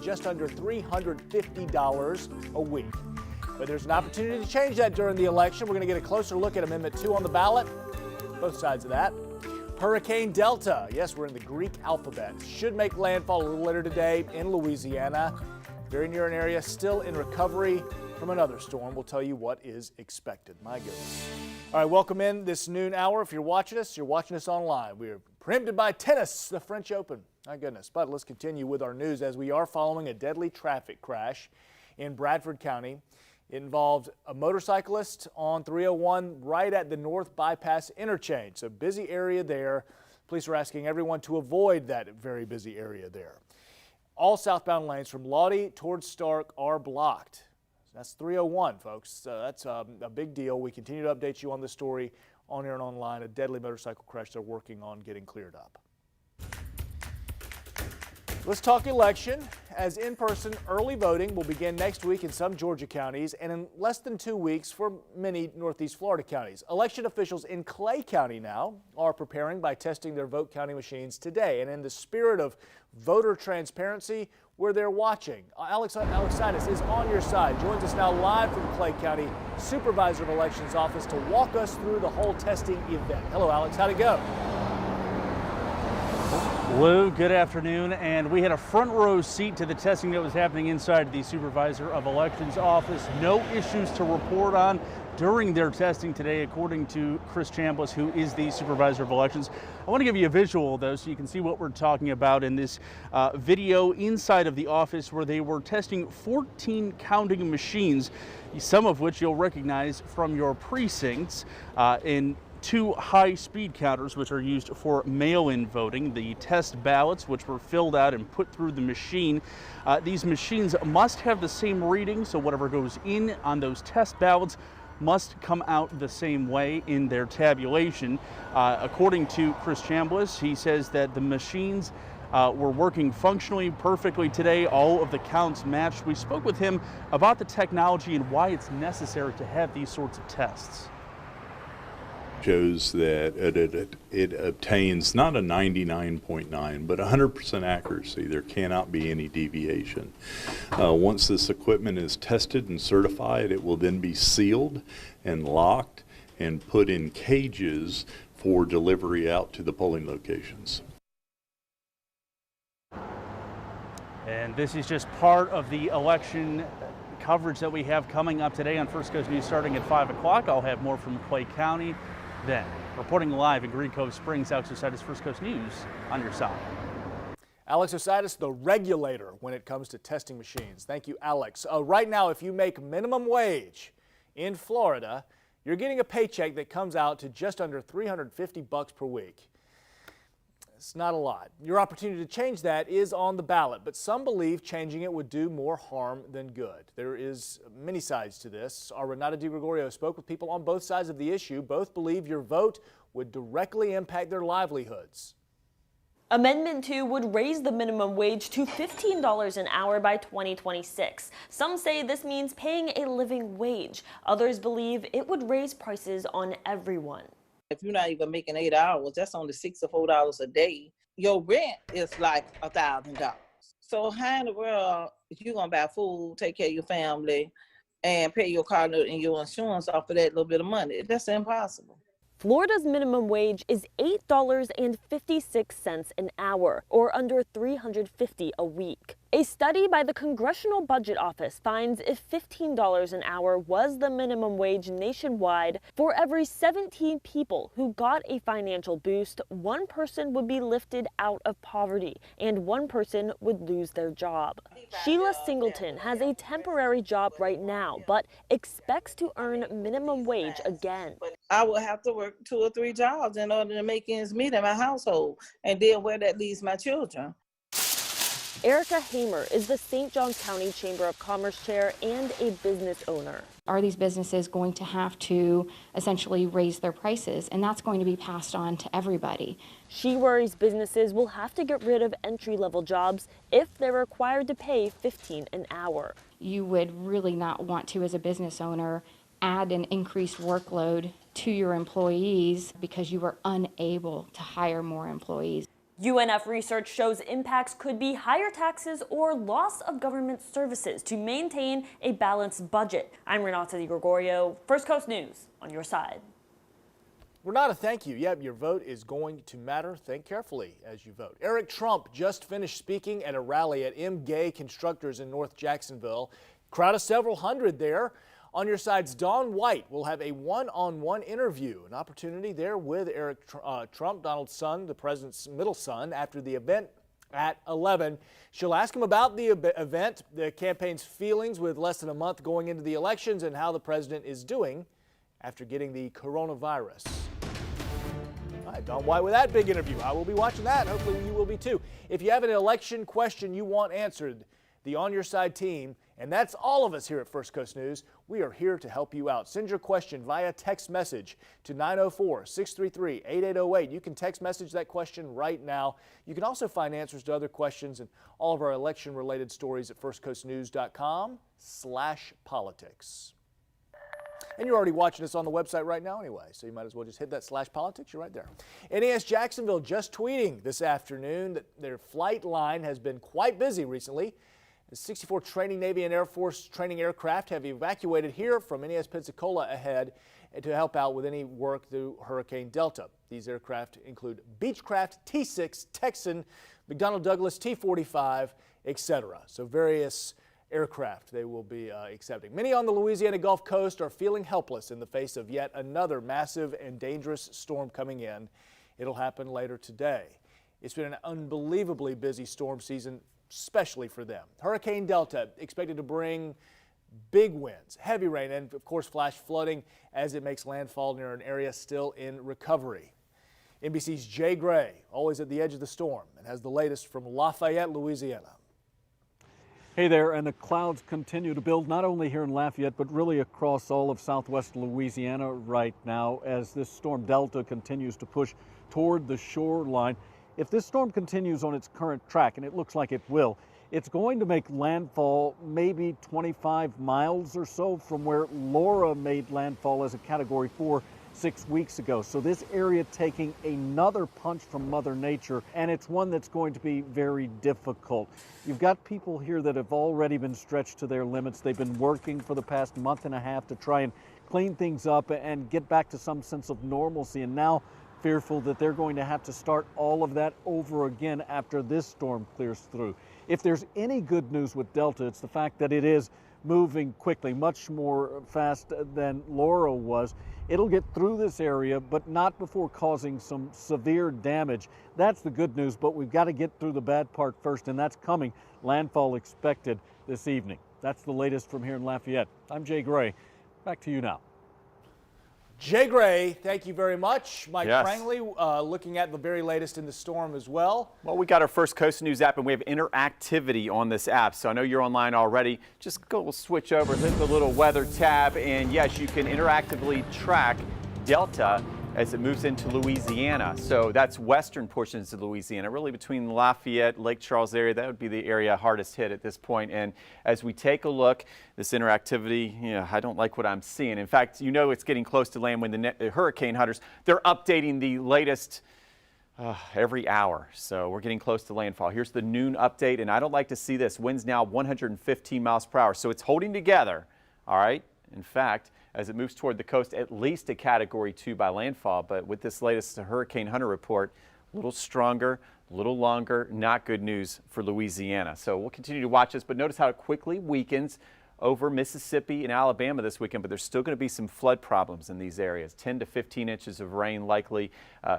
just under $350 a week. But there's an opportunity to change that during the election. We're going to get a closer look at Amendment 2 on the ballot, both sides of that. Hurricane Delta, yes, we're in the Greek alphabet, should make landfall a little later today in Louisiana. Very near an area still in recovery from another storm. We'll tell you what is expected. My goodness. All right, welcome in this noon hour. If you're watching us online. We're preempted by tennis, the French Open. My goodness. But let's continue with our news as we are following a deadly traffic crash in Bradford County. It involved a motorcyclist on 301 right at the North Bypass interchange. So busy area there. Police are asking everyone to avoid that very busy area there. All southbound lanes from Lottie towards Stark are blocked. That's 301, folks. That's a big deal. We continue to update you on this story on air and online. A deadly motorcycle crash they're working on getting cleared up. Let's talk election, as in-person early voting will begin next week in some Georgia counties and in less than 2 weeks for many Northeast Florida counties. Election officials in Clay County now are preparing by testing their vote counting machines today. And in the spirit of voter transparency, we're there watching. Alexidis is on your side, joins us now live from Clay County Supervisor of Elections office to walk us through the whole testing event. Hello, Alex. How'd it go? Lou, good afternoon, and we had a front row seat to the testing that was happening inside the Supervisor of Elections office. No issues to report on during their testing today, according to Chris Chambliss, who is the Supervisor of Elections. I want to give you a visual, though, so you can see what we're talking about in this video inside of the office where they were testing 14 counting machines, some of which you'll recognize from your precincts in 2 high-speed counters, which are used for mail-in voting, the test ballots, which were filled out and put through the machine. These machines must have the same reading, so whatever goes in on those test ballots must come out the same way in their tabulation. According to Chris Chambliss, he says that the machines were working functionally perfectly today. All of the counts matched. We spoke with him about the technology and why it's necessary to have these sorts of tests. Shows that it obtains not a 99.9 but 100% accuracy. There cannot be any deviation. Once this equipment is tested and certified, it will then be sealed and locked and put in cages for delivery out to the polling locations. And this is just part of the election coverage that we have coming up today on First Coast News starting at 5 o'clock. I'll have more from Clay County. Then, reporting live in Green Cove Springs, Alex Ositis, First Coast News, on your side. Alex Ositis, the regulator when it comes to testing machines. Thank you, Alex. Right now, if you make minimum wage in Florida, you're getting a paycheck that comes out to just under $350 per week. It's not a lot. Your opportunity to change that is on the ballot, but some believe changing it would do more harm than good. There is many sides to this. Our Renata DiGregorio spoke with people on both sides of the issue. Both believe your vote would directly impact their livelihoods. Amendment 2 would raise the minimum wage to $15 an hour by 2026. Some say this means paying a living wage. Others believe it would raise prices on everyone. If you're not even making 8 hours, that's only $6 or $4 a day. Your rent is like $1,000. So how in the world you gonna buy food, take care of your family, and pay your car note and your insurance off of that little bit of money? That's impossible. Florida's minimum wage is $8.56 an hour, or under $350 a week. A study by the Congressional Budget Office finds if $15 an hour was the minimum wage nationwide, for every 17 people who got a financial boost, 1 person would be lifted out of poverty and 1 person would lose their job. Sheila Singleton has a temporary job right now, but expects to earn minimum wage again. I will have to work 2 or 3 jobs in order to make ends meet in my household, and then where that leaves my children. Erica Hamer is the St. Johns County Chamber of Commerce chair and a business owner. Are these businesses going to have to essentially raise their prices? And that's going to be passed on to everybody. She worries businesses will have to get rid of entry-level jobs if they're required to pay $15 an hour. You would really not want to, as a business owner, add an increased workload to your employees because you are unable to hire more employees. UNF research shows impacts could be higher taxes or loss of government services to maintain a balanced budget. I'm Renata Di Gregorio, First Coast News, on your side. Renata, thank you. Yep, your vote is going to matter. Think carefully as you vote. Eric Trump just finished speaking at a rally at M. Gay Constructors in North Jacksonville. Crowd of several hundred there. On your side's Dawn White will have a one-on-one interview, an opportunity there with Eric Trump, Donald's son, the president's middle son, after the event at 11. She'll ask him about the event, the campaign's feelings with less than a month going into the elections, and how the president is doing after getting the coronavirus. All right, Dawn White with that big interview. I will be watching that. Hopefully you will be too. If you have an election question you want answered, the On Your Side team, and that's all of us here at First Coast News, we are here to help you out. Send your question via text message to 904-633-8808. You can text message that question right now. You can also find answers to other questions and all of our election-related stories at firstcoastnews.com/politics. And you're already watching us on the website right now anyway, so you might as well just hit that /politics. You're right there. NES Jacksonville just tweeting this afternoon that their flight line has been quite busy recently. The 64 training Navy and Air Force training aircraft have evacuated here from NES Pensacola ahead to help out with any work through Hurricane Delta. These aircraft include Beechcraft T-6, Texan, McDonnell Douglas T-45, etc. So various aircraft they will be accepting. Many on the Louisiana Gulf Coast are feeling helpless in the face of yet another massive and dangerous storm coming in. It'll happen later today. It's been an unbelievably busy storm season, especially for them. Hurricane Delta expected to bring big winds, heavy rain, and of course flash flooding as it makes landfall near an area still in recovery. NBC's Jay Gray, always at the edge of the storm, and has the latest from Lafayette, Louisiana. Hey there, and the clouds continue to build not only here in Lafayette, but really across all of southwest Louisiana right now as this storm Delta continues to push toward the shoreline. If this storm continues on its current track, and it looks like it will, it's going to make landfall maybe 25 miles or so from where Laura made landfall as a Category 4 6 weeks ago. So this area taking another punch from Mother Nature, and it's one that's going to be very difficult. You've got people here that have already been stretched to their limits. They've been working for the past month and a half to try and clean things up and get back to some sense of normalcy, and now fearful that they're going to have to start all of that over again after this storm clears through. If there's any good news with Delta, it's the fact that it is moving quickly, much more fast than Laura was. It'll get through this area, but not before causing some severe damage. That's the good news, but we've got to get through the bad part first, and that's coming. Landfall expected this evening. That's the latest from here in Lafayette. I'm Jay Gray. Back to you now. Jay Gray, thank you very much. Mike Yes. Prangley, looking at the very latest in the storm as well. Well, we got our First Coast News app, and we have interactivity on this app. So I know you're online already. Just go switch over, hit the little weather tab, and yes, you can interactively track Delta as it moves into Louisiana. So that's western portions of Louisiana, really between Lafayette, Lake Charles area. That would be the area hardest hit at this point. And as we take a look, this interactivity, I don't like what I'm seeing. In fact, it's getting close to land when the hurricane hunters, they're updating the latest every hour. So we're getting close to landfall. Here's the noon update, and I don't like to see this. Winds now 115 miles per hour. So it's holding together, all right? In fact, as it moves toward the coast, at least a Category 2 by landfall. But with this latest Hurricane Hunter report, a little stronger, a little longer, not good news for Louisiana. So we'll continue to watch this, but notice how it quickly weakens over Mississippi and Alabama this weekend, but there's still going to be some flood problems in these areas. 10 to 15 inches of rain likely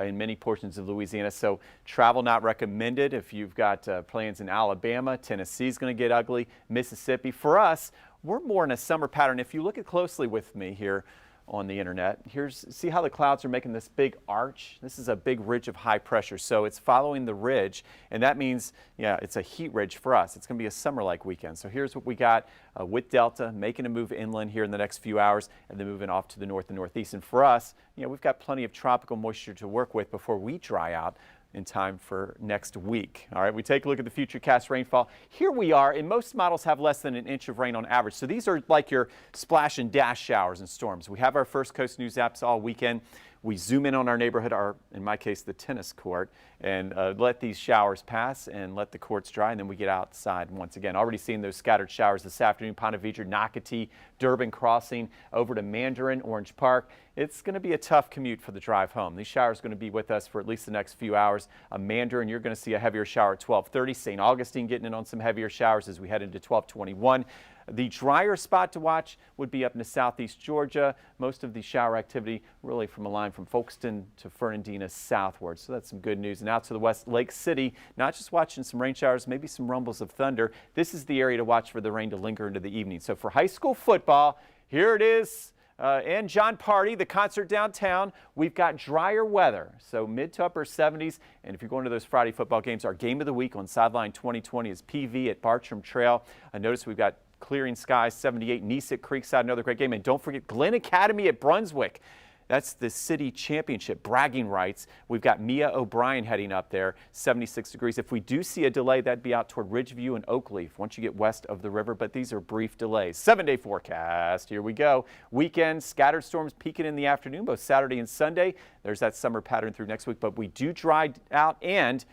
in many portions of Louisiana. So travel not recommended if you've got plans in Alabama. Tennessee's going to get ugly. Mississippi. For us, we're more in a summer pattern. If you look at closely with me here on the internet, see how the clouds are making this big arch? This is a big ridge of high pressure. So it's following the ridge, and that means, it's a heat ridge for us. It's going to be a summer-like weekend. So here's what we got with Delta making a move inland here in the next few hours, and then moving off to the north and northeast. And for us, we've got plenty of tropical moisture to work with before we dry out in time for next week. All right, we take a look at the futurecast rainfall. Here we are, and most models have less than an inch of rain on average. So these are like your splash and dash showers and storms. We have our First Coast News apps all weekend. we zoom in on our neighborhood, in my case, the tennis court, and let these showers pass and let the courts dry, and then we get outside once again. Already seeing those scattered showers this afternoon, Ponte Vedra, Nocatee, Durbin Crossing, over to Mandarin, Orange Park. It's going to be a tough commute for the drive home. These showers are going to be with us for at least the next few hours. Mandarin, you're going to see a heavier shower at 12:30. St. Augustine getting in on some heavier showers as we head into 12:21. The drier spot to watch would be up into southeast Georgia. Most of the shower activity really from a line from Folkestone to Fernandina southward. So that's some good news. And out to the west, Lake City, not just watching some rain showers, maybe some rumbles of thunder. This is the area to watch for the rain to linger into the evening. So for high school football, here it is. And John Party, the concert downtown, we've got drier weather, so mid to upper 70s. And if you're going to those Friday football games, our game of the week on Sideline 2020 is PV at Bartram Trail. I notice we've got clearing skies, 78, Nice at Creekside, another great game. And don't forget Glen Academy at Brunswick. That's the city championship bragging rights. We've got Mia O'Brien heading up there, 76 degrees. If we do see a delay, that'd be out toward Ridgeview and Oakleaf once you get west of the river, but these are brief delays. 7-day forecast, here we go. Weekend, scattered storms peaking in the afternoon, both Saturday and Sunday. There's that summer pattern through next week, but we do dry out and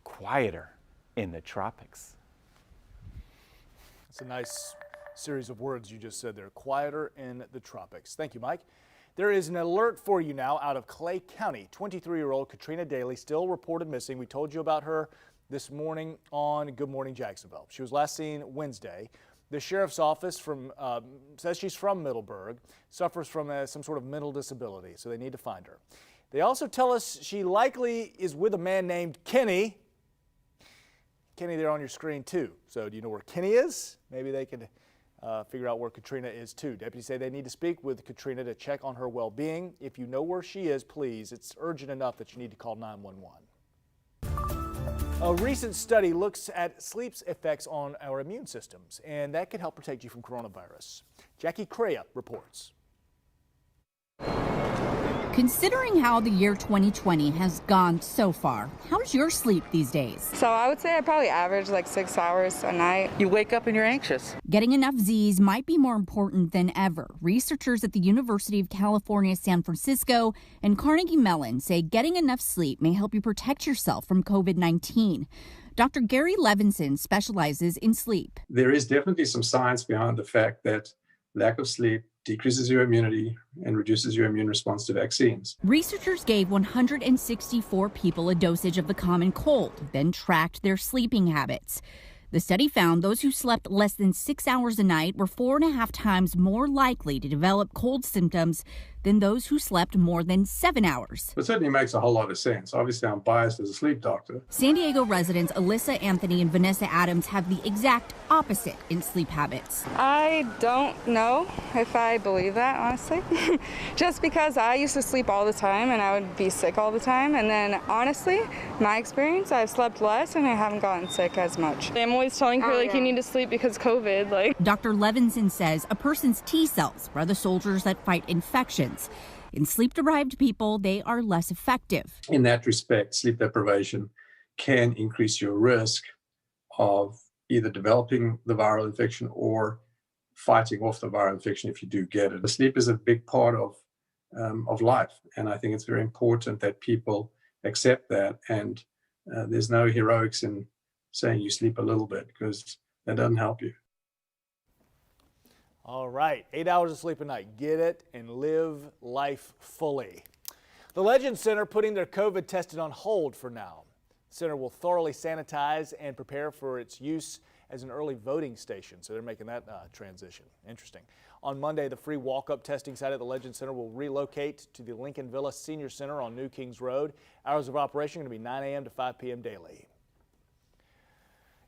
quieter in the tropics. It's a nice series of words you just said there. Quieter in the tropics. Thank you, Mike. There is an alert for you now out of Clay County. 23-year-old Katrina Daly still reported missing. We told you about her this morning on Good Morning Jacksonville. She was last seen Wednesday. The sheriff's office says she's from Middleburg, suffers from some sort of mental disability, so they need to find her. They also tell us she likely is with a man named Kenny. Kenny there on your screen too. So do you know where Kenny is? Maybe they could figure out where Katrina is too. Deputies say they need to speak with Katrina to check on her well-being. If you know where she is, please, it's urgent enough that you need to call 911. A recent study looks at sleep's effects on our immune systems, and that could help protect you from coronavirus. Jackie Crea reports. Considering how the year 2020 has gone so far, how's your sleep these days? So I would say I probably average like 6 hours a night. You wake up and you're anxious. Getting enough Z's might be more important than ever. Researchers at the University of California, San Francisco and Carnegie Mellon say getting enough sleep may help you protect yourself from COVID-19. Dr. Gary Levinson specializes in sleep. There is definitely some science behind the fact that lack of sleep decreases your immunity and reduces your immune response to vaccines. Researchers gave 164 people a dosage of the common cold, then tracked their sleeping habits. The study found those who slept less than 6 hours a night were 4.5 times more likely to develop cold symptoms than those who slept more than 7 hours. It certainly makes a whole lot of sense. Obviously, I'm biased as a sleep doctor. San Diego residents Alyssa Anthony and Vanessa Adams have the exact opposite in sleep habits. I don't know if I believe that, honestly. Just because I used to sleep all the time and I would be sick all the time. And then, honestly, my experience, I've slept less and I haven't gotten sick as much. I'm always telling her, you need to sleep because COVID, Dr. Levinson says a person's T cells are the soldiers that fight infections. In sleep-deprived people, they are less effective. In that respect, sleep deprivation can increase your risk of either developing the viral infection or fighting off the viral infection if you do get it. The sleep is a big part of life, and I think it's very important that people accept that, and there's no heroics in saying you sleep a little bit, because that doesn't help you. All right, 8 hours of sleep a night. Get it and live life fully. The Legend Center putting their COVID testing on hold for now. The center will thoroughly sanitize and prepare for its use as an early voting station. So they're making that transition. Interesting. On Monday, the free walk-up testing site at the Legend Center will relocate to the Lincoln Villa Senior Center on New Kings Road. Hours of operation are going to be 9 a.m. to 5 p.m. daily.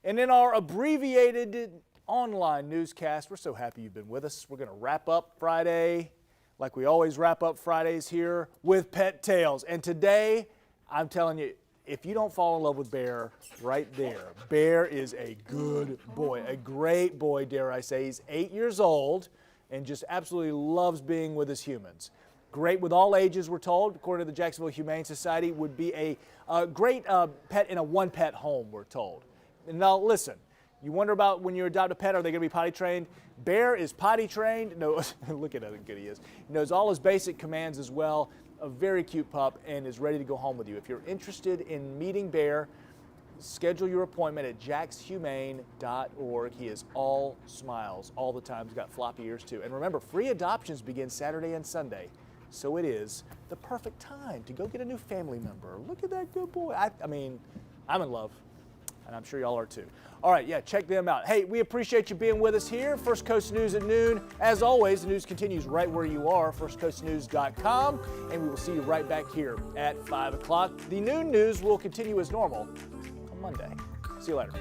And in our abbreviated online newscast, we're so happy you've been with us. We're going to wrap up Friday like we always wrap up Fridays here with Pet Tales. And today, I'm telling you, if you don't fall in love with Bear right there, Bear is a good boy, a great boy, dare I say. He's 8 years old and just absolutely loves being with his humans. Great with all ages, we're told, according to the Jacksonville Humane Society, would be a great pet in a one-pet home, we're told. Now listen, You wonder about when you adopt a pet, are they going to be potty trained? Bear is potty trained. No, look at how good he is. He knows all his basic commands as well. A very cute pup and is ready to go home with you. If you're interested in meeting Bear, schedule your appointment at jackshumane.org. He is all smiles all the time. He's got floppy ears too. And remember, free adoptions begin Saturday and Sunday. So it is the perfect time to go get a new family member. Look at that good boy. I mean, I'm in love, and I'm sure y'all are too. All right, yeah, check them out. Hey, we appreciate you being with us here. First Coast News at noon. As always, the news continues right where you are, firstcoastnews.com, and we will see you right back here at 5 o'clock. The noon news will continue as normal on Monday. See you later.